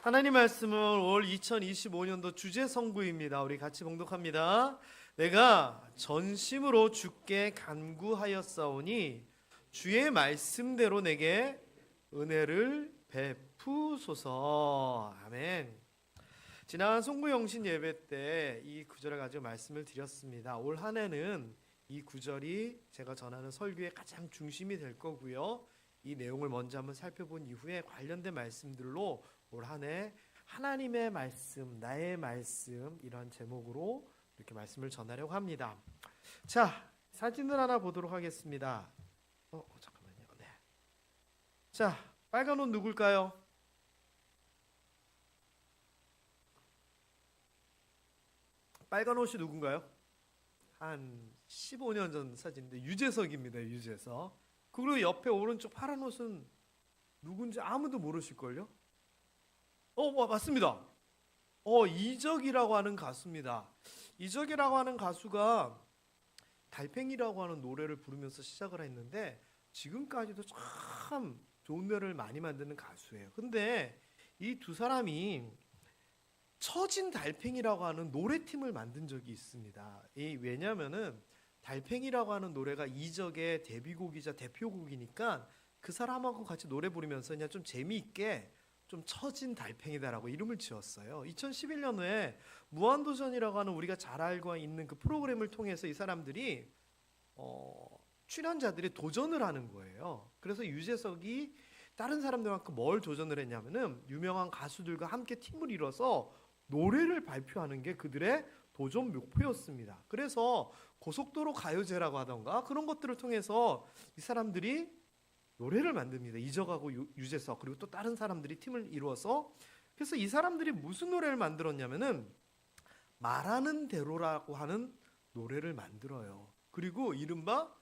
하나님 말씀은 올 2025년도 주제 선구입니다. 우리 같이 봉독합니다. 내가 전심으로 주께 간구하였사오니 주의 말씀대로 내게 은혜를 베푸소서. 아멘. 지난 송구영신 예배 때 이 구절을 가지고 말씀을 드렸습니다. 올 한 해는 이 구절이 제가 전하는 설교의 가장 중심이 될 거고요. 이 내용을 먼저 한번 살펴본 이후에 관련된 말씀들로 올 한 해 하나님의 말씀, 나의 말씀 이런 제목으로 이렇게 말씀을 전하려고 합니다. 자, 사진을 하나 보도록 하겠습니다. 잠깐만요. 네. 자, 빨간 옷 누굴까요? 빨간 옷이 누군가요? 한 15년 전 사진인데 유재석입니다. 유재석. 그리고 옆에 오른쪽 파란 옷은 누군지 아무도 모르실걸요? 맞습니다. 이적이라고 하는 가수입니다. 이적이라고 하는 가수가 달팽이라고 하는 노래를 부르면서 시작을 했는데 지금까지도 참 좋은 노래를 많이 만드는 가수예요. 근데 이 두 사람이 처진 달팽이라고 하는 노래팀을 만든 적이 있습니다. 왜냐면은 달팽이라고 하는 노래가 이적의 데뷔곡이자 대표곡이니까 그 사람하고 같이 노래 부르면서 그냥 좀 재미있게 좀 처진 달팽이다라고 이름을 지었어요. 2011년에 무한도전이라고 하는 우리가 잘 알고 있는 그 프로그램을 통해서 이 사람들이 출연자들이 도전을 하는 거예요. 그래서 유재석이 다른 사람들만큼 뭘 도전을 했냐면은 유명한 가수들과 함께 팀을 이뤄서 노래를 발표하는 게 그들의 도전 목표였습니다. 그래서 고속도로 가요제라고 하던가 그런 것들을 통해서 이 사람들이 노래를 만듭니다. 이적하고 유재석 그리고 또 다른 사람들이 팀을 이루어서. 그래서 이 사람들이 무슨 노래를 만들었냐면은 말하는 대로라고 하는 노래를 만들어요. 그리고 이른바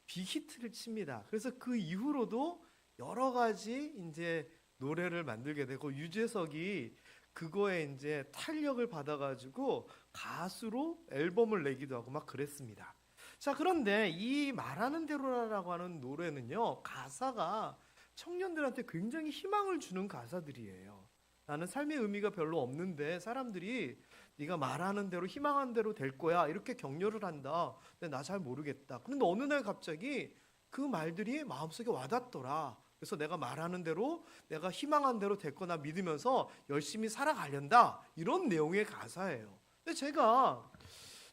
빅히트를 칩니다. 그래서 그 이후로도 여러 가지 이제 노래를 만들게 되고 유재석이 그거에 이제 탄력을 받아가지고 가수로 앨범을 내기도 하고 막 그랬습니다. 자, 그런데 이 말하는 대로라고 하는 노래는요, 가사가 청년들한테 굉장히 희망을 주는 가사들이에요. 나는 삶의 의미가 별로 없는데 사람들이 네가 말하는 대로 희망한 대로 될 거야 이렇게 격려를 한다. 근데 나 잘 모르겠다. 그런데 어느 날 갑자기 그 말들이 마음속에 와닿더라. 그래서 내가 말하는 대로 내가 희망한 대로 될 거나 믿으면서 열심히 살아가련다. 이런 내용의 가사예요. 근데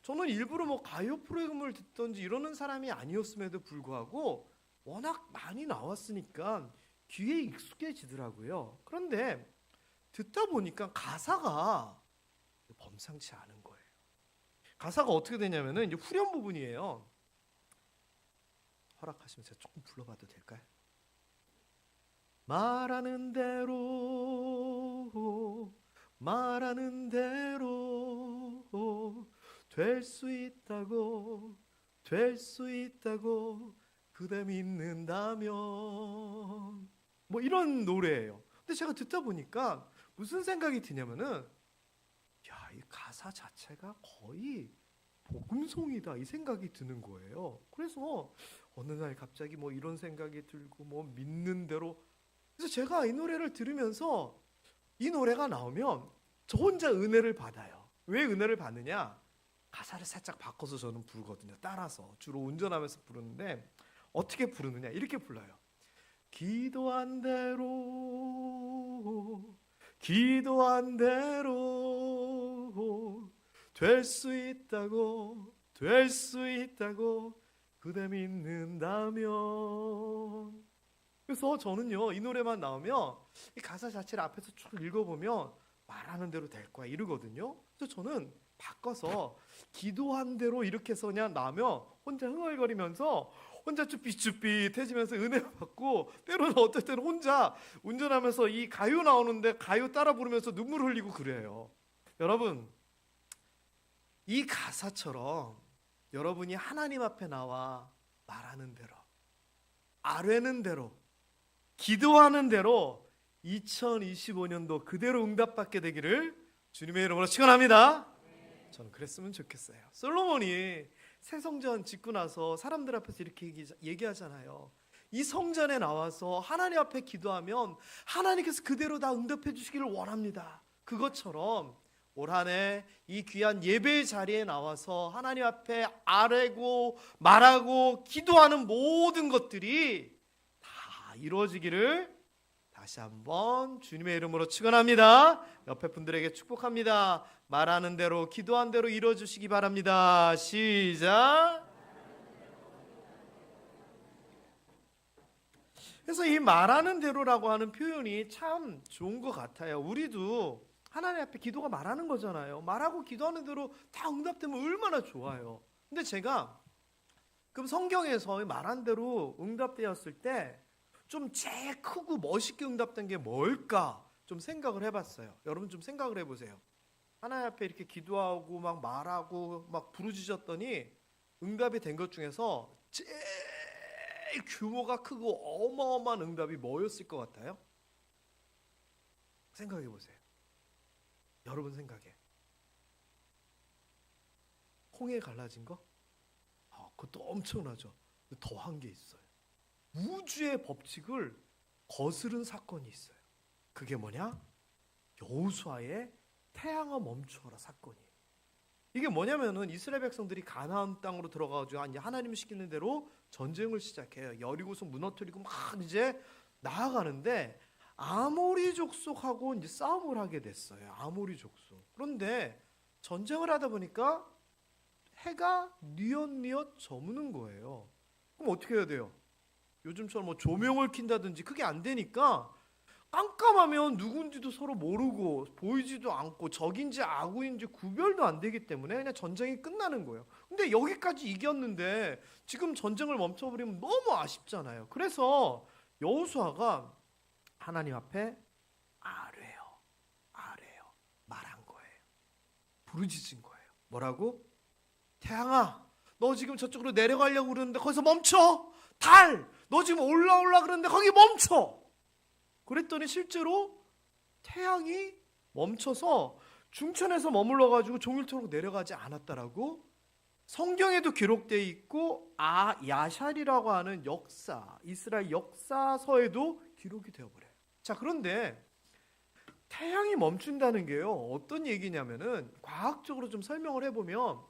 저는 일부러 뭐 가요 프로그램을 듣던지 이러는 사람이 아니었음에도 불구하고 워낙 많이 나왔으니까 귀에 익숙해지더라고요. 그런데 듣다 보니까 가사가 범상치 않은 거예요. 가사가 어떻게 되냐면은 이제 후렴 부분이에요. 허락하시면 제가 조금 불러봐도 될까요? 말하는 대로 될 수 있다고 그대 믿는다면 뭐 이런 노래예요. 근데 제가 듣다 보니까 무슨 생각이 드냐면은 이 가사 자체가 거의 복음송이다 이 생각이 드는 거예요. 그래서 어느 날 갑자기 뭐 이런 생각이 들고 뭐 믿는 대로. 그래서 제가 이 노래를 들으면서 이 노래가 나오면 저 혼자 은혜를 받아요. 왜 은혜를 받느냐? 가사를 살짝 바꿔서 저는 부르거든요. 따라서 주로 운전하면서 부르는데 어떻게 부르느냐? 이렇게 불러요. 기도한 대로 될 수 있다고 그대 믿는다면. 그래서 저는요 이 노래만 나오면 이 가사 자체를 앞에서 쭉 읽어보면 말하는 대로 될 거야 이러거든요. 그래서 저는 바꿔서 기도한 대로 이렇게 해서 그냥 나오면 혼자 흥얼거리면서 혼자 쭈삣쭈삣해지면서 은혜 받고, 때로는 어떨 때는 혼자 운전하면서 이 가요 나오는데 가요 따라 부르면서 눈물 흘리고 그래요. 여러분, 이 가사처럼 여러분이 하나님 앞에 나와 말하는 대로, 아뢰는 대로, 기도하는 대로 2025년도 그대로 응답받게 되기를 주님의 이름으로 축원합니다. 저는 그랬으면 좋겠어요. 솔로몬이 새 성전 짓고 나서 사람들 앞에서 이렇게 얘기하잖아요. 이 성전에 나와서 하나님 앞에 기도하면 하나님께서 그대로 다 응답해 주시기를 원합니다. 그것처럼 올 한 해 이 귀한 예배의 자리에 나와서 하나님 앞에 아뢰고 말하고 기도하는 모든 것들이 다 이루어지기를 다시 한번 주님의 이름으로 축원합니다. 옆에 분들에게 축복합니다. 말하는 대로 기도한 대로 이루어주시기 바랍니다. 시작. 그래서 이 말하는 대로라고 하는 표현이 참 좋은 것 같아요. 우리도 하나님 앞에 기도가 말하는 거잖아요. 말하고 기도하는 대로 다 응답되면 얼마나 좋아요. 근데 제가 그럼 성경에서 말한 대로 응답되었을 때 좀 제일 크고 멋있게 응답된 게 뭘까 좀 생각을 해봤어요. 여러분 좀 생각을 해보세요. 하나님 앞에 이렇게 기도하고 막 말하고 막 부르짖었더니 응답이 된 것 중에서 제일 규모가 크고 어마어마한 응답이 뭐였을 것 같아요? 생각해 보세요. 여러분 생각에 홍해 갈라진 거? 그것도 엄청나죠. 더한 게 있어요. 우주의 법칙을 거스른 사건이 있어요. 그게 뭐냐? 여호수아의 태양아 멈추어라 사건이에요. 이게 뭐냐면은 이스라엘 백성들이 가나안 땅으로 들어가가지고 하나님이 시키는 대로 전쟁을 시작해요. 여리고서 무너뜨리고 막 이제 나아가는데 아모리 족속하고 이제 싸움을 하게 됐어요. 아모리 족속. 그런데 전쟁을 하다 보니까 해가 뉘엿뉘엿 저무는 거예요. 그럼 어떻게 해야 돼요? 요즘처럼 뭐 조명을 킨다든지 그게 안 되니까 깜깜하면 누군지도 서로 모르고 보이지도 않고 적인지 아구인지 구별도 안 되기 때문에 그냥 전쟁이 끝나는 거예요. 근데 여기까지 이겼는데 지금 전쟁을 멈춰버리면 너무 아쉽잖아요. 그래서 여호수아가 하나님 앞에 아뢰요 말한 거예요. 부르짖은 거예요. 뭐라고? 태양아, 너 지금 저쪽으로 내려가려고 그러는데 거기서 멈춰. 달, 너 지금 올라오려고 그러는데 거기 멈춰. 그랬더니 실제로 태양이 멈춰서 중천에서 머물러가지고 종일토록 내려가지 않았다라고 성경에도 기록되어 있고 야샬이라고 하는 역사, 이스라엘 역사서에도 기록이 되어버려요. 자, 그런데 태양이 멈춘다는 게요, 어떤 얘기냐면은 과학적으로 좀 설명을 해보면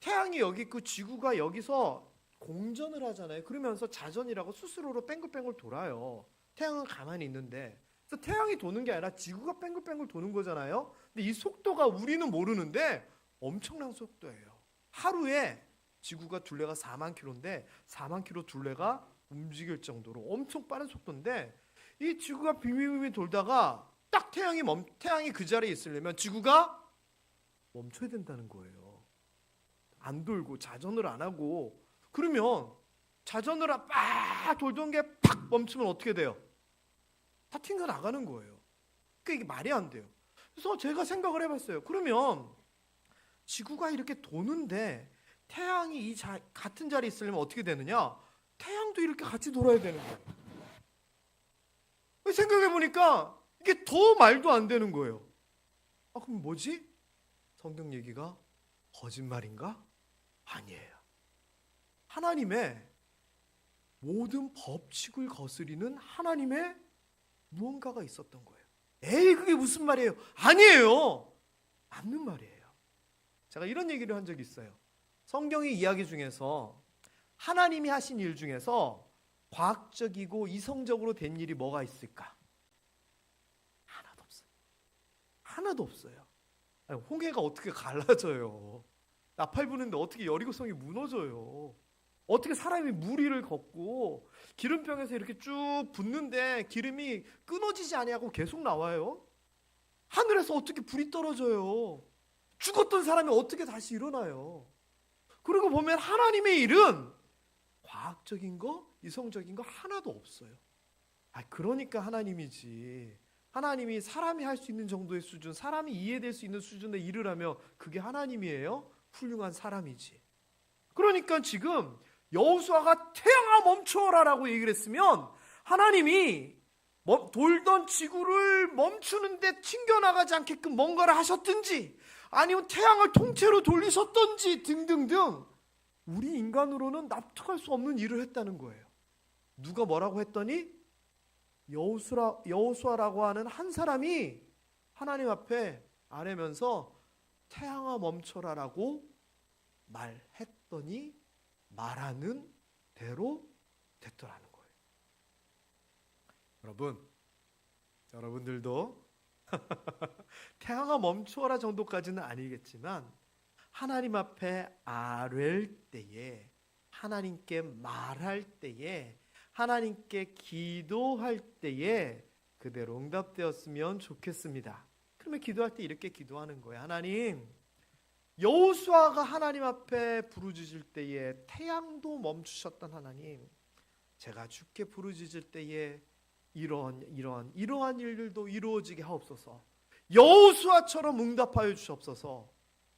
태양이 여기 있고 지구가 여기서 공전을 하잖아요. 그러면서 자전이라고 스스로로 뺑글뺑글 돌아요. 태양은 가만히 있는데. 그래서 태양이 도는 게 아니라 지구가 뺑글뺑글 도는 거잖아요. 근데 이 속도가 우리는 모르는데 엄청난 속도예요. 하루에 지구가 둘레가 4만 킬로인데 4만 킬로 둘레가 움직일 정도로 엄청 빠른 속도인데 이 지구가 빙빙빙 돌다가 딱 태양이 그 자리에 있으려면 지구가 멈춰야 된다는 거예요. 안 돌고 자전을 안 하고 그러면 자전을 막 돌던 게 팍 멈추면 어떻게 돼요? 다 튕겨 나가는 거예요. 그러니까 이게 말이 안 돼요. 그래서 제가 생각을 해봤어요. 그러면 지구가 이렇게 도는데 태양이 같은 자리에 있으려면 어떻게 되느냐? 태양도 이렇게 같이 돌아야 되는 거예요. 생각해보니까 이게 더 말도 안 되는 거예요. 그럼 뭐지? 성경 얘기가 거짓말인가? 아니에요. 하나님의 모든 법칙을 거스리는 하나님의 무언가가 있었던 거예요. 에이, 그게 무슨 말이에요? 아니에요. 맞는 말이에요. 제가 이런 얘기를 한 적이 있어요. 성경의 이야기 중에서 하나님이 하신 일 중에서 과학적이고 이성적으로 된 일이 뭐가 있을까? 하나도 없어요. 하나도 없어요. 아니, 홍해가 어떻게 갈라져요? 나팔 부는데 어떻게 여리고성이 무너져요? 어떻게 사람이 물 위를 걷고 기름병에서 이렇게 쭉 붓는데 기름이 끊어지지 아니하고 계속 나와요? 하늘에서 어떻게 불이 떨어져요? 죽었던 사람이 어떻게 다시 일어나요? 그리고 보면 하나님의 일은 과학적인 거, 이성적인 거 하나도 없어요. 그러니까 하나님이지. 하나님이 사람이 할 수 있는 정도의 수준, 사람이 이해될 수 있는 수준의 일을 하며 그게 하나님이에요? 훌륭한 사람이지. 그러니까 지금 여호수아가 태양아 멈춰라라고 얘기를 했으면 하나님이 돌던 지구를 멈추는데 튕겨나가지 않게끔 뭔가를 하셨든지 아니면 태양을 통째로 돌리셨든지 등등등 우리 인간으로는 납득할 수 없는 일을 했다는 거예요. 누가 뭐라고 했더니 여호수아라고 하는 한 사람이 하나님 앞에 아뢰면서 태양아 멈춰라라고 말했더니 말하는 대로 됐더라는 거예요. 여러분들도 태양아 멈추어라 정도까지는 아니겠지만 하나님 앞에 아뢰일 때에, 하나님께 말할 때에, 하나님께 기도할 때에 그대로 응답되었으면 좋겠습니다. 그러면 기도할 때 이렇게 기도하는 거예요. 하나님, 여호수아가 하나님 앞에 부르짖을 때에 태양도 멈추셨던 하나님, 제가 주께 부르짖을 때에 이러한 일들도 이루어지게 하옵소서. 여호수아처럼 응답하여 주시옵소서.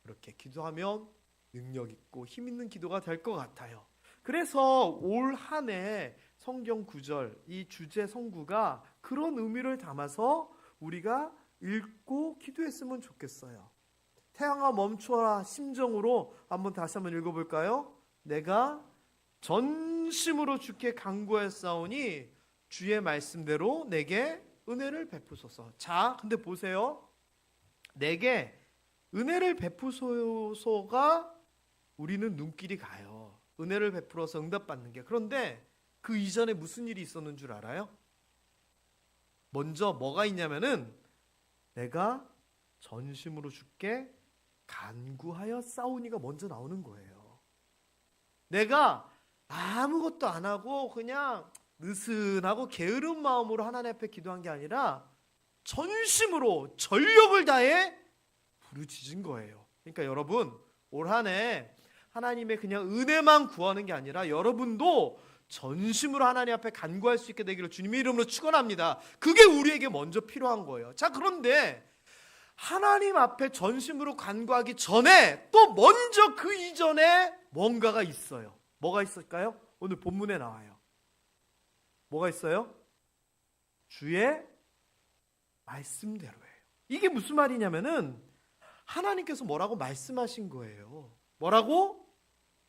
그렇게 기도하면 능력 있고 힘 있는 기도가 될 것 같아요. 그래서 올 한 해 성경 구절, 이 주제 성구가 그런 의미를 담아서 우리가 읽고 기도했으면 좋겠어요. 태양아 멈춰라 심정으로 다시 한번 읽어볼까요? 내가 전심으로 주께 간구하였사오니 주의 말씀대로 내게 은혜를 베푸소서. 자, 근데 보세요. 내게 은혜를 베푸소서가 우리는 눈길이 가요. 은혜를 베풀어서 응답받는 게. 그런데 그 이전에 무슨 일이 있었는 줄 알아요? 먼저 뭐가 있냐면은 내가 전심으로 주께 간구하여 싸우니가 먼저 나오는 거예요. 내가 아무것도 안 하고 그냥 느슨하고 게으른 마음으로 하나님 앞에 기도한 게 아니라 전심으로 전력을 다해 부르짖은 거예요. 그러니까 여러분, 올 한 해 하나님의 그냥 은혜만 구하는 게 아니라 여러분도 전심으로 하나님 앞에 간구할 수 있게 되기를 주님의 이름으로 축원합니다. 그게 우리에게 먼저 필요한 거예요. 자, 그런데 하나님 앞에 전심으로 간구하기 전에 또 먼저 그 이전에 뭔가가 있어요. 뭐가 있을까요? 오늘 본문에 나와요. 뭐가 있어요? 주의 말씀대로예요. 이게 무슨 말이냐면은 하나님께서 뭐라고 말씀하신 거예요. 뭐라고?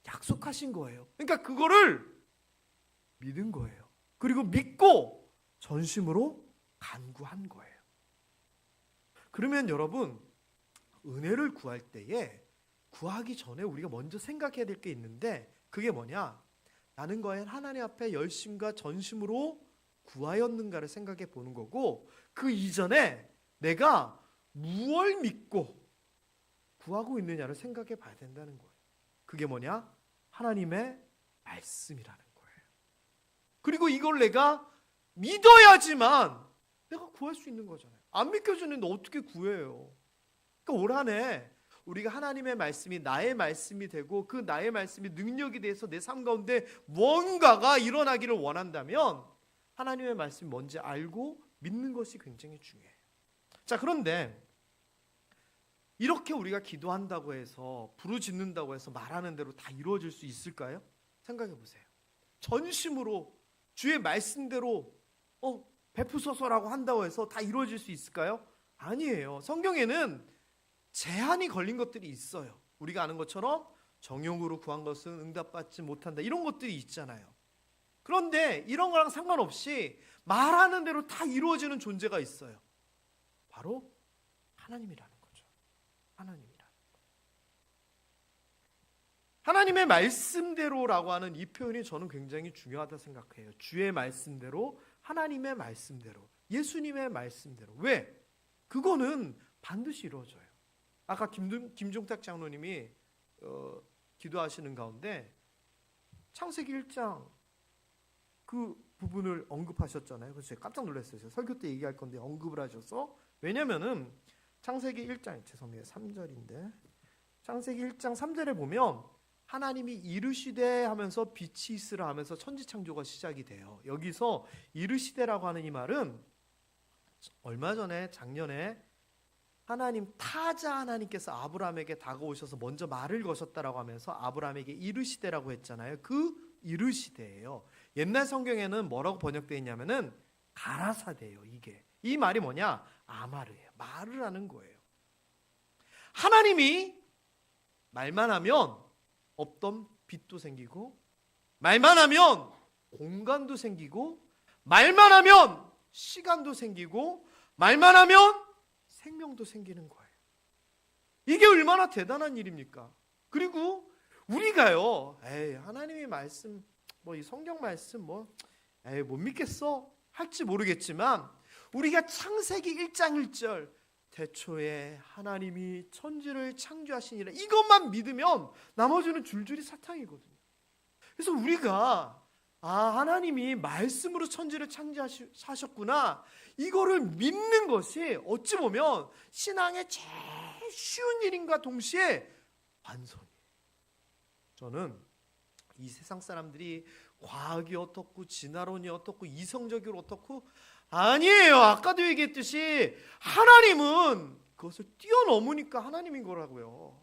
약속하신 거예요. 그러니까 그거를 믿은 거예요. 그리고 믿고 전심으로 간구한 거예요. 그러면 여러분, 은혜를 구할 때에 구하기 전에 우리가 먼저 생각해야 될 게 있는데 그게 뭐냐? 나는 과연 하나님 앞에 열심과 전심으로 구하였는가를 생각해 보는 거고, 그 이전에 내가 무엇을 믿고 구하고 있느냐를 생각해 봐야 된다는 거예요. 그게 뭐냐? 하나님의 말씀이라는 거예요. 그리고 이걸 내가 믿어야지만 내가 구할 수 있는 거잖아요. 안 믿겨주는데 어떻게 구해요? 그러니까 올 한 해 우리가 하나님의 말씀이 나의 말씀이 되고 그 나의 말씀이 능력이 돼서 내 삶 가운데 뭔가가 일어나기를 원한다면 하나님의 말씀이 뭔지 알고 믿는 것이 굉장히 중요해요. 자, 그런데 이렇게 우리가 기도한다고 해서 부르짖는다고 해서 말하는 대로 다 이루어질 수 있을까요? 생각해 보세요. 전심으로 주의 말씀대로 베푸소서라고 한다고 해서 다 이루어질 수 있을까요? 아니에요. 성경에는 제한이 걸린 것들이 있어요. 우리가 아는 것처럼 정욕으로 구한 것은 응답받지 못한다, 이런 것들이 있잖아요. 그런데 이런 거랑 상관없이 말하는 대로 다 이루어지는 존재가 있어요. 바로 하나님이라는 거죠. 하나님의 말씀대로라고 하는 이 표현이 저는 굉장히 중요하다 생각해요. 주의 말씀대로, 하나님의 말씀대로, 예수님의 말씀대로. 왜? 그거는 반드시 이루어져요. 아까 김종탁 장로님이 기도하시는 가운데 창세기 1장 그 부분을 언급하셨잖아요. 그래서 제가 깜짝 놀랐어요. 설교 때 얘기할 건데 언급을 하셔서. 왜냐면은 창세기 1장, 죄송해요, 3절인데 창세기 1장 3절에 보면 하나님이 이르시되 하면서 빛이 있으라 하면서 천지창조가 시작이 돼요. 여기서 이르시되라고 하는 이 말은 얼마 전에 작년에 하나님 타자 하나님께서 아브라함에게 다가오셔서 먼저 말을 거셨다라고 하면서 아브라함에게 이르시되라고 했잖아요. 그 이르시되예요. 옛날 성경에는 뭐라고 번역되어 있냐면은 가라사대예요. 이게 이 말이 뭐냐? 아마르예요. 말을 하는 거예요. 하나님이 말만 하면 없던 빛도 생기고, 말만 하면 공간도 생기고, 말만 하면 시간도 생기고, 말만 하면 생명도 생기는 거예요. 이게 얼마나 대단한 일입니까? 그리고 우리가요, 하나님의 말씀, 이 성경 말씀 못 믿겠어 할지 모르겠지만, 우리가 창세기 1장 1절 태초에 하나님이 천지를 창조하시니라, 이것만 믿으면 나머지는 줄줄이 사탕이거든요. 그래서 우리가 하나님이 말씀으로 천지를 창조하셨구나, 이거를 믿는 것이 어찌 보면 신앙의 제일 쉬운 일인가 동시에 완성이에요. 저는 이 세상 사람들이 과학이 어떻고 진화론이 어떻고 이성적으로 어떻고, 아니에요. 아까도 얘기했듯이 하나님은 그것을 뛰어넘으니까 하나님인 거라고요.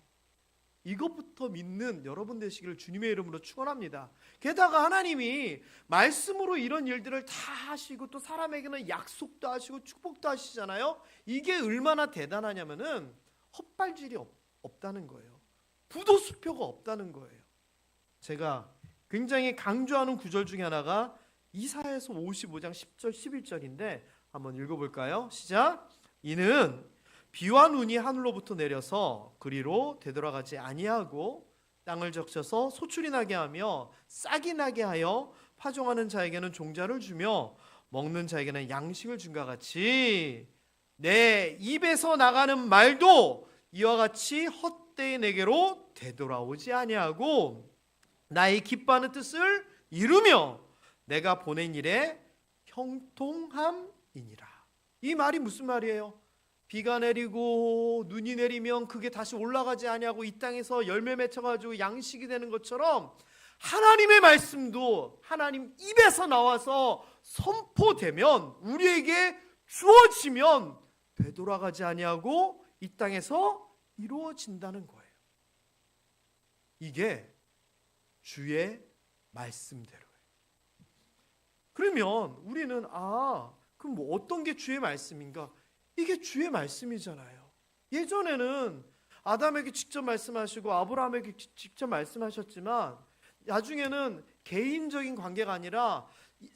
이것부터 믿는 여러분 되시기를 주님의 이름으로 축원합니다. 게다가 하나님이 말씀으로 이런 일들을 다 하시고, 또 사람에게는 약속도 하시고 축복도 하시잖아요. 이게 얼마나 대단하냐면은 헛발질이 없다는 거예요. 부도수표가 없다는 거예요. 제가 굉장히 강조하는 구절 중에 하나가 이사야서 55장 10절 11절인데 한번 읽어볼까요? 시작. 이는 비와 눈이 하늘로부터 내려서 그리로 되돌아가지 아니하고 땅을 적셔서 소출이 나게 하며 싹이 나게 하여 파종하는 자에게는 종자를 주며 먹는 자에게는 양식을 준과 같이 내 입에서 나가는 말도 이와 같이 헛되이 내게로 되돌아오지 아니하고 나의 기뻐하는 뜻을 이루며 내가 보낸 일에 형통함이니라. 이 말이 무슨 말이에요? 비가 내리고 눈이 내리면 그게 다시 올라가지 아니하고 이 땅에서 열매 맺혀가지고 양식이 되는 것처럼, 하나님의 말씀도 하나님 입에서 나와서 선포되면, 우리에게 주어지면 되돌아가지 아니하고 이 땅에서 이루어진다는 거예요. 이게 주의 말씀대로예요. 그러면 우리는 그럼 어떤 게 주의 말씀인가? 이게 주의 말씀이잖아요. 예전에는 아담에게 직접 말씀하시고 아브라함에게 직접 말씀하셨지만, 나중에는 개인적인 관계가 아니라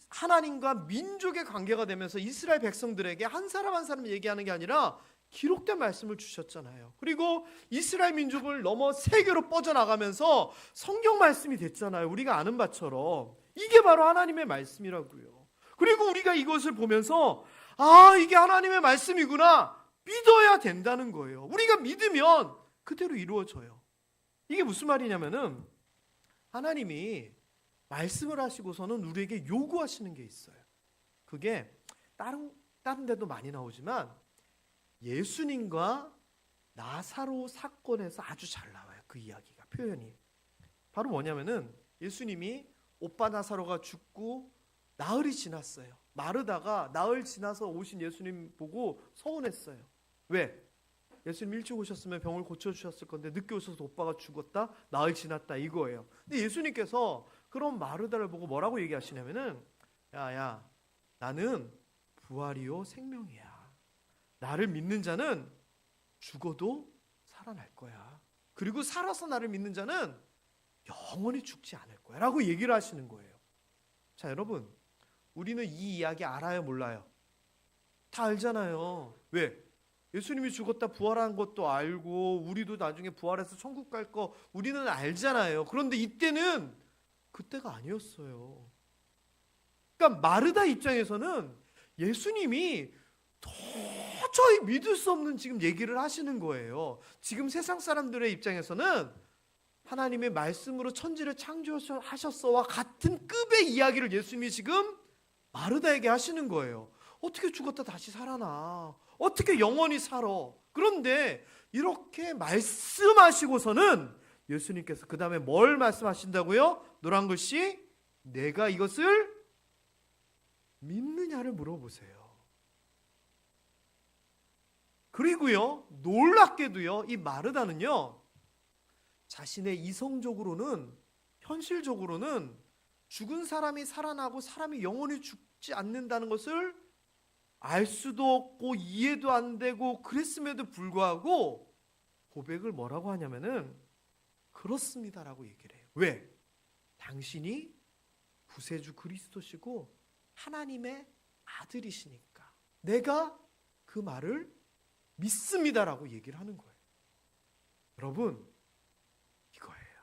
하나님과 민족의 관계가 되면서 이스라엘 백성들에게 한 사람 한 사람 얘기하는 게 아니라 기록된 말씀을 주셨잖아요. 그리고 이스라엘 민족을 넘어 세계로 뻗어나가면서 성경 말씀이 됐잖아요. 우리가 아는 바처럼. 이게 바로 하나님의 말씀이라고요. 그리고 우리가 이것을 보면서 이게 하나님의 말씀이구나 믿어야 된다는 거예요. 우리가 믿으면 그대로 이루어져요. 이게 무슨 말이냐면은, 하나님이 말씀을 하시고서는 우리에게 요구하시는 게 있어요. 그게 다른 데도 많이 나오지만 예수님과 나사로 사건에서 아주 잘 나와요. 그 이야기가, 표현이. 바로 뭐냐면은, 예수님이 오빠 나사로가 죽고 나흘이 지났어요. 마르다가 나흘 지나서 오신 예수님 보고 서운했어요. 왜? 예수님 일찍 오셨으면 병을 고쳐주셨을 건데 늦게 오셔서 오빠가 죽었다, 나흘 지났다, 이거예요. 근데 예수님께서 그런 마르다를 보고 뭐라고 얘기하시냐면은, 야, 나는 부활이요 생명이야. 나를 믿는 자는 죽어도 살아날 거야. 그리고 살아서 나를 믿는 자는 영원히 죽지 않을 거야 라고 얘기를 하시는 거예요. 자, 여러분, 우리는 이 이야기 알아요, 몰라요? 다 알잖아요. 왜? 예수님이 죽었다 부활한 것도 알고, 우리도 나중에 부활해서 천국 갈 거 우리는 알잖아요. 그런데 이때는 그때가 아니었어요. 그러니까 마르다 입장에서는 예수님이 도저히 믿을 수 없는 지금 얘기를 하시는 거예요. 지금 세상 사람들의 입장에서는 하나님의 말씀으로 천지를 창조하셨어와 같은 급의 이야기를 예수님이 지금 마르다에게 하시는 거예요. 어떻게 죽었다 다시 살아나? 어떻게 영원히 살아? 그런데 이렇게 말씀하시고서는 예수님께서 그 다음에 뭘 말씀하신다고요? 노란 글씨, 내가 이것을 믿느냐를 물어보세요. 그리고요, 놀랍게도요, 이 마르다는요, 자신의 이성적으로는, 현실적으로는 죽은 사람이 살아나고 사람이 영원히 죽지 않는다는 것을 알 수도 없고 이해도 안 되고 그랬음에도 불구하고 고백을 뭐라고 하냐면은 그렇습니다라고 얘기를 해요. 왜? 당신이 구세주 그리스도시고 하나님의 아들이시니까 내가 그 말을 믿습니다라고 얘기를 하는 거예요. 여러분, 이거예요.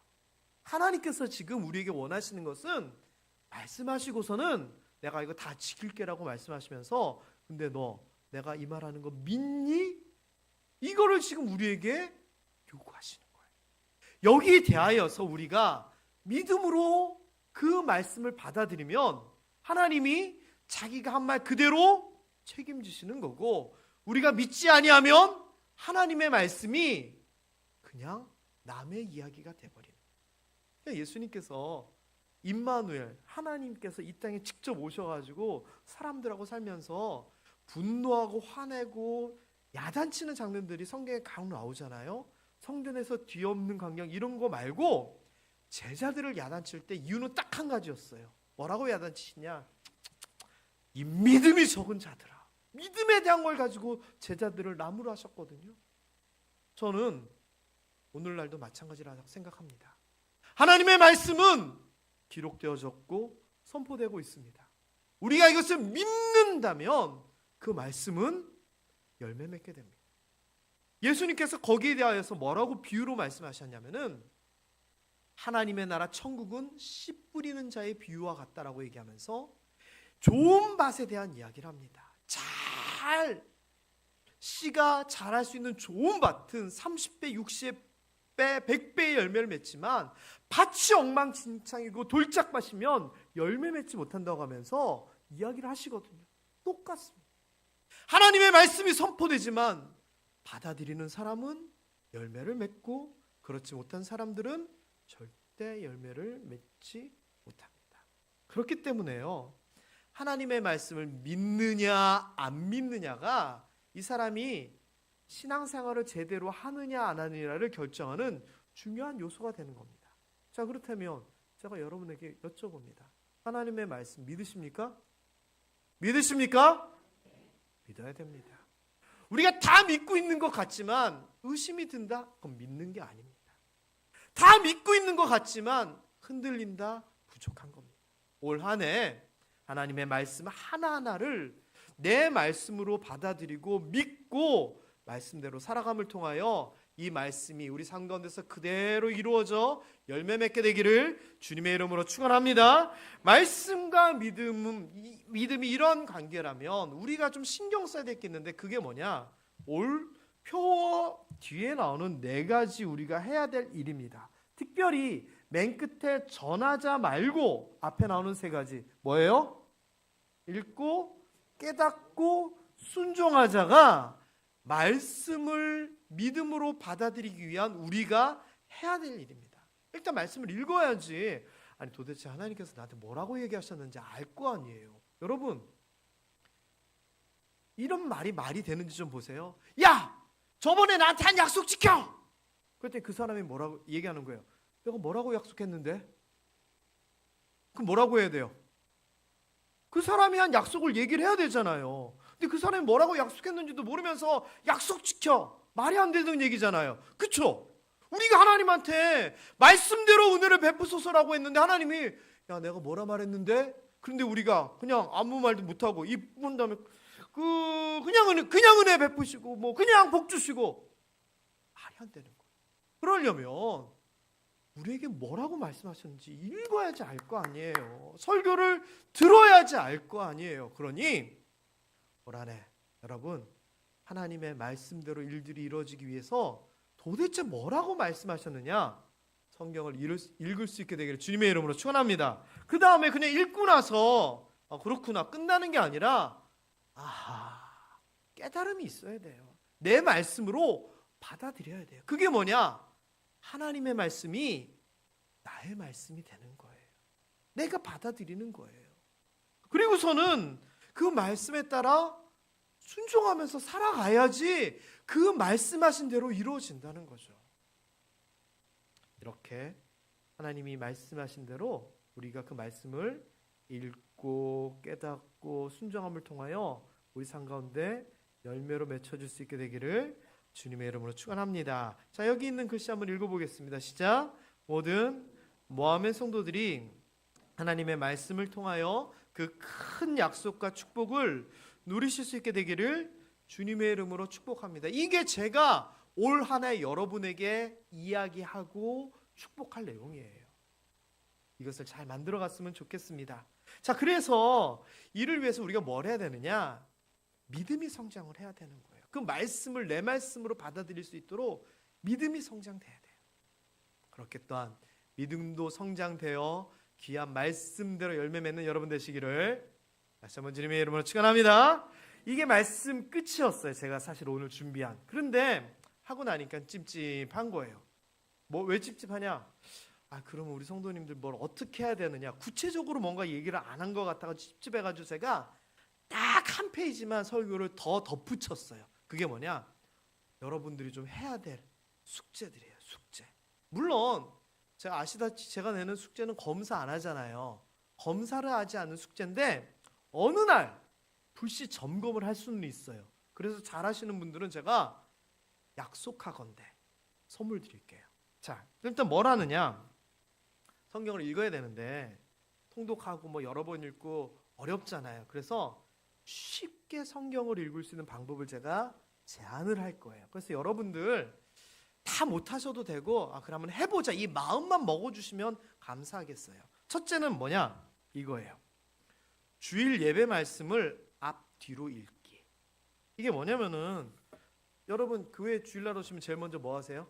하나님께서 지금 우리에게 원하시는 것은 말씀하시고서는 내가 이거 다 지킬게라고 말씀하시면서 근데 너 내가 이 말하는 거 믿니? 이거를 지금 우리에게 요구하시는 거예요. 여기에 대하여서 우리가 믿음으로 그 말씀을 받아들이면 하나님이 자기가 한 말 그대로 책임지시는 거고, 우리가 믿지 아니하면 하나님의 말씀이 그냥 남의 이야기가 돼버리는 거예요. 예수님께서 임마누엘, 하나님께서 이 땅에 직접 오셔가지고 사람들하고 살면서 분노하고 화내고 야단치는 장면들이 성경에 각 나오잖아요. 성전에서 뒤엎는 광경 이런 거 말고 제자들을 야단칠 때 이유는 딱 한 가지였어요. 뭐라고 야단치시냐? 이 믿음이 적은 자들아. 믿음에 대한 걸 가지고 제자들을 나무로 하셨거든요. 저는 오늘날도 마찬가지라고 생각합니다. 하나님의 말씀은 기록되어졌고 선포되고 있습니다. 우리가 이것을 믿는다면 그 말씀은 열매 맺게 됩니다. 예수님께서 거기에 대하여서 뭐라고 비유로 말씀하셨냐면은 하나님의 나라 천국은 씨 뿌리는 자의 비유와 같다라고 얘기하면서 좋은 밭에 대한 이야기를 합니다. 씨가 자랄 수 있는 좋은 밭은 30배, 60배, 100배의 열매를 맺지만 밭이 엉망진창이고 돌짝밭이면 열매 맺지 못한다고 하면서 이야기를 하시거든요. 똑같습니다. 하나님의 말씀이 선포되지만 받아들이는 사람은 열매를 맺고 그렇지 못한 사람들은 절대 열매를 맺지 못합니다. 그렇기 때문에요, 하나님의 말씀을 믿느냐 안 믿느냐가 이 사람이 신앙생활을 제대로 하느냐 안 하느냐를 결정하는 중요한 요소가 되는 겁니다. 자, 그렇다면 제가 여러분에게 여쭤봅니다. 하나님의 말씀 믿으십니까? 믿으십니까? 믿어야 됩니다. 우리가 다 믿고 있는 것 같지만 의심이 든다? 그건 믿는 게 아닙니다. 다 믿고 있는 것 같지만 흔들린다? 부족한 겁니다. 올 한 해 하나님의 말씀 하나하나를 내 말씀으로 받아들이고 믿고 말씀대로 살아감을 통하여 이 말씀이 우리 삶 가운데서 그대로 이루어져 열매 맺게 되기를 주님의 이름으로 축원합니다. 말씀과 믿음이 이런 관계라면 우리가 좀 신경 써야 될 게 있는데 그게 뭐냐? 올 표 뒤에 나오는 4가지 우리가 해야 될 일입니다. 특별히 맨 끝에 전하자 말고 앞에 나오는 3가지 뭐예요? 읽고 깨닫고 순종하자가 말씀을 믿음으로 받아들이기 위한 우리가 해야 될 일입니다. 일단 말씀을 읽어야지. 아니 도대체 하나님께서 나한테 뭐라고 얘기하셨는지 알 거 아니에요. 여러분, 이런 말이 되는지 좀 보세요. 야! 저번에 나한테 한 약속 지켜! 그랬더니 그 사람이 뭐라고 얘기하는 거예요? 내가 뭐라고 약속했는데? 그럼 뭐라고 해야 돼요? 그 사람이 한 약속을 얘기를 해야 되잖아요. 근데 그 사람이 뭐라고 약속했는지도 모르면서 약속 지켜! 말이 안 되는 얘기잖아요. 그쵸? 우리가 하나님한테 말씀대로 은혜를 베푸소서라고 했는데 하나님이 야 내가 뭐라 말했는데? 그런데 우리가 그냥 아무 말도 못하고 입 문 다음에 그냥 은혜 베푸시고 뭐 그냥 복 주시고 말이 안 되는 거예요. 그러려면 우리에게 뭐라고 말씀하셨는지 읽어야지 알 거 아니에요. 설교를 들어야지 알 거 아니에요. 그러니 올 한 해 여러분 하나님의 말씀대로 일들이 이루어지기 위해서 도대체 뭐라고 말씀하셨느냐 성경을 읽을 수 있게 되기를 주님의 이름으로 축원합니다. 그 다음에 그냥 읽고 나서 그렇구나 끝나는 게 아니라 깨달음이 있어야 돼요. 내 말씀으로 받아들여야 돼요. 그게 뭐냐? 하나님의 말씀이 나의 말씀이 되는 거예요. 내가 받아들이는 거예요. 그리고서는 그 말씀에 따라 순종하면서 살아가야지 그 말씀하신 대로 이루어진다는 거죠. 이렇게 하나님이 말씀하신 대로 우리가 그 말씀을 읽고 깨닫고 순종함을 통하여 우리 삶 가운데 열매로 맺혀질 수 있게 되기를 주님의 이름으로 축원합니다. 자, 여기 있는 글씨 한번 읽어보겠습니다. 시작. 모든 모함의 성도들이 하나님의 말씀을 통하여 그 큰 약속과 축복을 누리실 수 있게 되기를 주님의 이름으로 축복합니다. 이게 제가 올 한 해 여러분에게 이야기하고 축복할 내용이에요. 이것을 잘 만들어 갔으면 좋겠습니다. 자, 그래서 이를 위해서 우리가 뭘 해야 되느냐? 믿음이 성장을 해야 되는 거예요. 그 말씀을 내 말씀으로 받아들일 수 있도록 믿음이 성장돼야 돼요. 그렇게 또한 믿음도 성장되어 귀한 말씀대로 열매 맺는 여러분 되시기를 다시 한번 주님의 이름으로 축원합니다. 이게 말씀 끝이었어요. 제가 사실 오늘 준비한. 그런데 하고 나니까 찝찝한 거예요. 뭐 왜 찝찝하냐? 그러면 우리 성도님들 뭘 어떻게 해야 되느냐? 구체적으로 뭔가 얘기를 안 한 것 같아서 찝찝해가지고 제가 딱 한 페이지만 설교를 더 덧붙였어요. 그게 뭐냐? 여러분들이 좀 해야 될 숙제들이에요. 숙제. 물론 제가 아시다시피 제가 내는 숙제는 검사 안 하잖아요. 검사를 하지 않는 숙제인데 어느 날 불시 점검을 할 수는 있어요. 그래서 잘하시는 분들은 제가 약속하건대 선물 드릴게요. 자, 일단 뭘 하느냐? 성경을 읽어야 되는데 통독하고 뭐 여러 번 읽고 어렵잖아요. 그래서 쉽게 성경을 읽을 수 있는 방법을 제가 제안을 할 거예요. 그래서 여러분들 다 못하셔도 되고 그러면 해보자 이 마음만 먹어주시면 감사하겠어요. 첫째는 뭐냐? 이거예요. 주일 예배 말씀을 앞뒤로 읽기. 이게 뭐냐면은 여러분 교회 주일날 오시면 제일 먼저 뭐 하세요?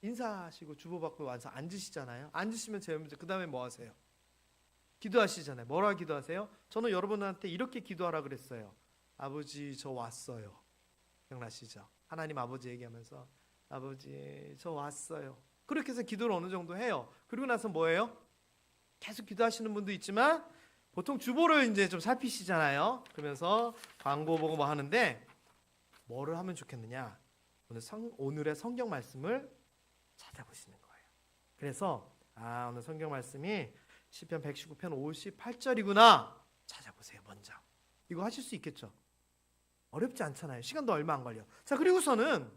인사하시고 주보받고 와서 앉으시잖아요. 앉으시면 제일 먼저 그 다음에 뭐 하세요? 기도하시잖아요. 뭐라 기도하세요? 저는 여러분한테 이렇게 기도하라 그랬어요. 아버지 저 왔어요. 기억나시죠? 하나님 아버지 얘기하면서 아버지 저 왔어요. 그렇게 해서 기도를 어느 정도 해요. 그리고 나서 뭐예요? 계속 기도하시는 분도 있지만 보통 주보를 이제 좀 살피시잖아요. 그러면서 광고 보고 뭐 하는데 뭐를 하면 좋겠느냐? 오늘의 성경 말씀을 찾아보시는 거예요. 그래서 오늘 성경 말씀이 시편 119편 58절이구나. 찾아보세요. 먼저. 이거 하실 수 있겠죠? 어렵지 않잖아요. 시간도 얼마 안 걸려. 자, 그리고서는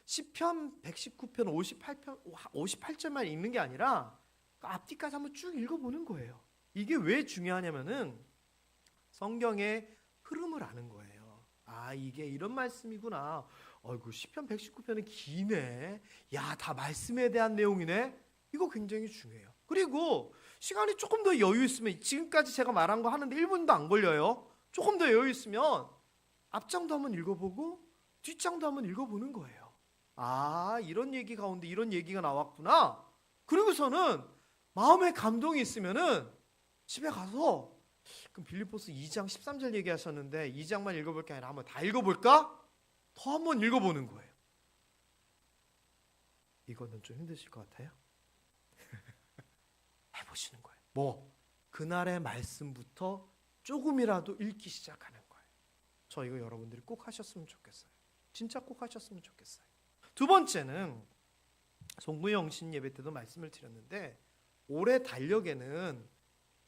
시편 119편 58절만 읽는 게 아니라 앞뒤까지 한번 쭉 읽어보는 거예요. 이게 왜 중요하냐면은 성경의 흐름을 아는 거예요. 이게 이런 말씀이구나. 시편 119편은 기네. 다 말씀에 대한 내용이네. 이거 굉장히 중요해요. 그리고 시간이 조금 더 여유 있으면 지금까지 제가 말한 거 하는데 1분도 안 걸려요. 조금 더 여유 있으면 앞장도 한번 읽어보고 뒷장도 한번 읽어보는 거예요. 이런 얘기 가운데 이런 얘기가 나왔구나. 그리고서는 마음에 감동이 있으면은 집에 가서 그럼 빌립보서 2장 13절 얘기하셨는데 2장만 읽어볼 게 아니라 한번 다 읽어볼까? 더 한번 읽어보는 거예요. 이거는 좀 힘드실 것 같아요. 해보시는 거예요. 그날의 말씀부터 조금이라도 읽기 시작하는 거예요. 저 이거 여러분들이 꼭 하셨으면 좋겠어요. 진짜 꼭 하셨으면 좋겠어요. 두 번째는 송구영신 예배 때도 말씀을 드렸는데 올해 달력에는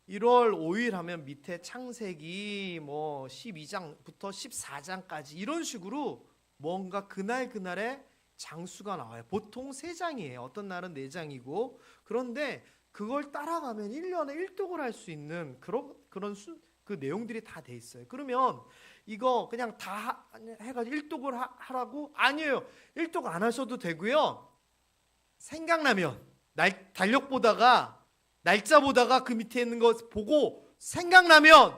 1월 5일 하면 밑에 창세기 12장부터 14장까지 이런 식으로 뭔가 그날의 장수가 나와요. 보통 3장이에요. 어떤 날은 4장이고. 그런데 그걸 따라가면 1년에 1독을 할 수 있는 그 내용들이 다 돼 있어요. 그러면 이거 그냥 다 해가지고 1독을 하라고? 아니에요. 1독 안 하셔도 되고요. 생각나면 달력 보다가 날짜 보다가 그 밑에 있는 거 보고 생각나면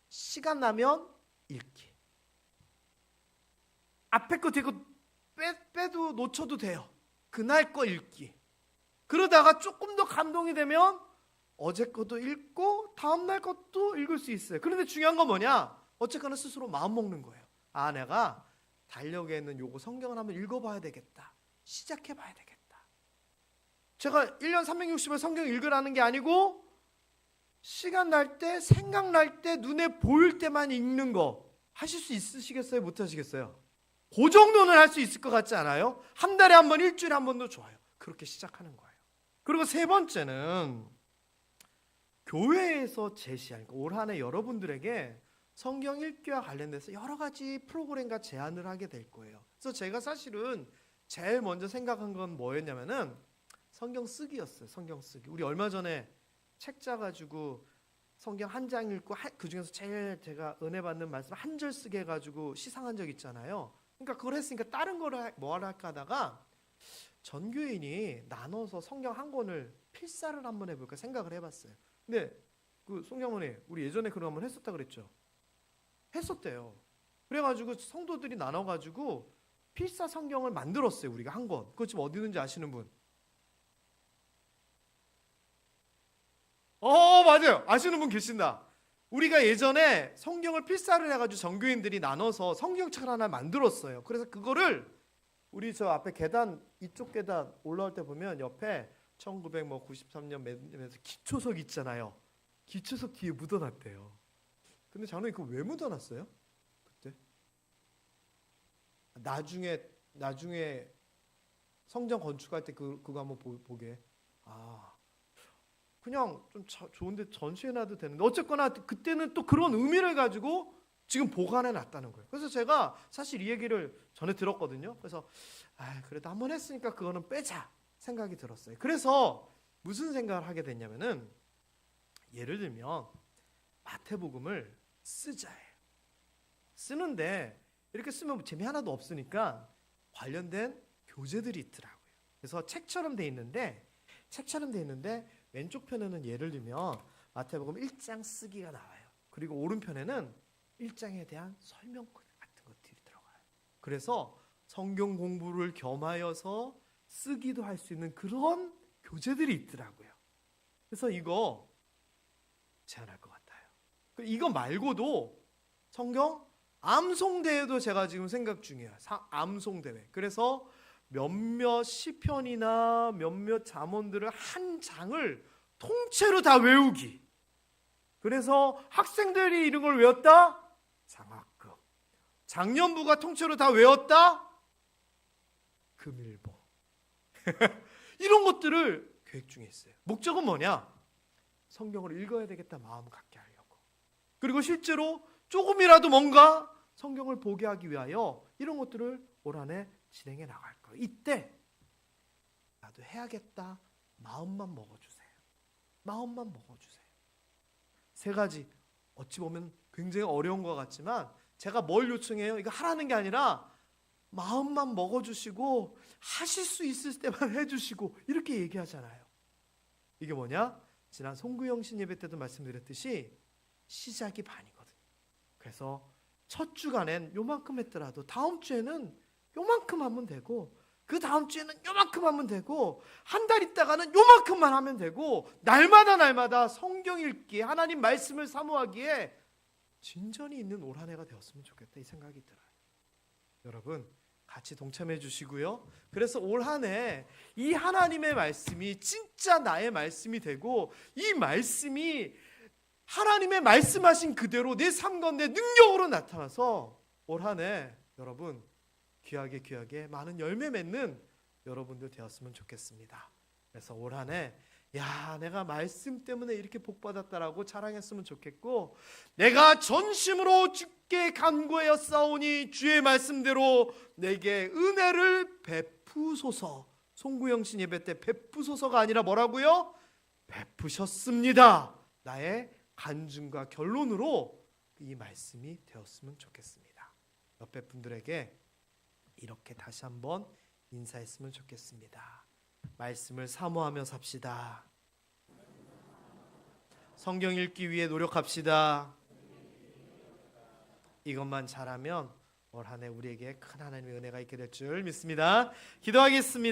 시간 나면 읽기. 앞에 거 뒤에 거 빼도 놓쳐도 돼요. 그날 거 읽기. 그러다가 조금 더 감동이 되면 어제 것도 읽고 다음날 것도 읽을 수 있어요. 그런데 중요한 건 뭐냐? 어쨌거나 스스로 마음 먹는 거예요. 내가 달력에 있는 요거 성경을 한번 읽어봐야 되겠다. 시작해봐야 되겠다. 제가 1년 360일 성경 읽으라는 게 아니고 시간 날 때, 생각날 때, 눈에 보일 때만 읽는 거 하실 수 있으시겠어요? 못하시겠어요? 그 정도는 할 수 있을 것 같지 않아요? 한 달에 한 번, 일주일에 한 번도 좋아요. 그렇게 시작하는 거예요. 그리고 세 번째는 교회에서 제시한 올 한 해 여러분들에게 성경 읽기와 관련돼서 여러 가지 프로그램과 제안을 하게 될 거예요. 그래서 제가 사실은 제일 먼저 생각한 건 뭐였냐면은 성경 쓰기였어요. 성경 쓰기. 우리 얼마 전에 책자 가지고 성경 한 장 읽고 그 중에서 제일 제가 은혜 받는 말씀 한 절 쓰게 해가지고 시상한 적 있잖아요. 그러니까 그걸 했으니까 다른 거를 뭐 할까 하다가 전교인이 나눠서 성경 한 권을 필사를 한번 해볼까 생각을 해봤어요. 근데 그 송장모님 우리 예전에 그런 거 한번 했었다 그랬죠. 했었대요. 그래가지고 성도들이 나눠가지고 필사 성경을 만들었어요. 우리가 한 권. 그거 지금 어디 있는지 아시는 분? 맞아요. 아시는 분 계신다. 우리가 예전에 성경을 필사를 해가지고 전교인들이 나눠서 성경책을 하나 만들었어요. 그래서 그거를 우리 저 앞에 계단 이쪽 계단 올라올 때 보면 옆에 1993년 맨에서 기초석 있잖아요. 기초석 뒤에 묻어놨대요. 근데 장로님 그거 왜 묻어놨어요? 그때? 나중에 성전 건축할 때 그거 한번 보게. 그냥 좀 좋은데 전시해놔도 되는데 어쨌거나 그때는 또 그런 의미를 가지고 지금 보관해놨다는 거예요. 그래서 제가 사실 이 얘기를 전에 들었거든요. 그래서 그래도 한번 했으니까 그거는 빼자 생각이 들었어요. 그래서 무슨 생각을 하게 됐냐면은 예를 들면 마태복음을 쓰자예요. 쓰는데 이렇게 쓰면 재미 하나도 없으니까 관련된 교재들이 있더라고요. 그래서 책처럼 돼 있는데 왼쪽 편에는 예를 들면 마태복음 1장 쓰기가 나와요. 그리고 오른편에는 1장에 대한 설명 같은 것들이 들어가요. 그래서 성경 공부를 겸하여서 쓰기도 할 수 있는 그런 교재들이 있더라고요. 그래서 이거 제안할 것 같아요. 이거 말고도 성경 암송대회도 제가 지금 생각 중이에요. 암송대회. 그래서 몇몇 시편이나 몇몇 잠언들을 한 장을 통째로 다 외우기. 그래서 학생들이 이런 걸 외웠다? 장학금. 장년부가 통째로 다 외웠다? 금일보. 이런 것들을 계획 중에 있어요. 목적은 뭐냐? 성경을 읽어야 되겠다 마음 갖게 하려고. 그리고 실제로 조금이라도 뭔가 성경을 보게 하기 위하여 이런 것들을 올 한 해 진행해 나갈 거예요. 이때 나도 해야겠다 마음만 먹어주세요. 마음만 먹어주세요. 세 가지 어찌 보면 굉장히 어려운 것 같지만 제가 뭘 요청해요? 이거 하라는 게 아니라 마음만 먹어주시고 하실 수 있을 때만 해주시고 이렇게 얘기하잖아요. 이게 뭐냐? 지난 송구영 신예배 때도 말씀드렸듯이 시작이 반이거든요. 그래서 첫 주간엔 요만큼 했더라도 다음 주에는 요만큼 하면 되고 그 다음 주에는 요만큼 하면 되고 한 달 있다가는 요만큼만 하면 되고 날마다 성경 읽기 하나님 말씀을 사모하기에 진전이 있는 올 한 해가 되었으면 좋겠다 이 생각이 들어요. 여러분 같이 동참해 주시고요. 그래서 올 한 해 이 하나님의 말씀이 진짜 나의 말씀이 되고 이 말씀이 하나님의 말씀하신 그대로 내 삶 가운데 능력으로 나타나서 올 한 해 여러분 귀하게 많은 열매 맺는 여러분들 되었으면 좋겠습니다. 그래서 올 한 해 내가 말씀 때문에 이렇게 복받았다라고 자랑했으면 좋겠고 내가 전심으로 주께 간구하여 싸우니 주의 말씀대로 내게 은혜를 베푸소서. 송구영 신 예배 때 베푸소서가 아니라 뭐라고요? 베푸셨습니다. 나의 간증과 결론으로 이 말씀이 되었으면 좋겠습니다. 옆에 분들에게 이렇게 다시 한번 인사했으면 좋겠습니다. 말씀을 사모하며 삽시다. 성경 읽기 위해 노력합시다. 이것만 잘하면 올 한 해 우리에게 큰 하나님의 은혜가 있게 될 줄 믿습니다. 기도하겠습니다.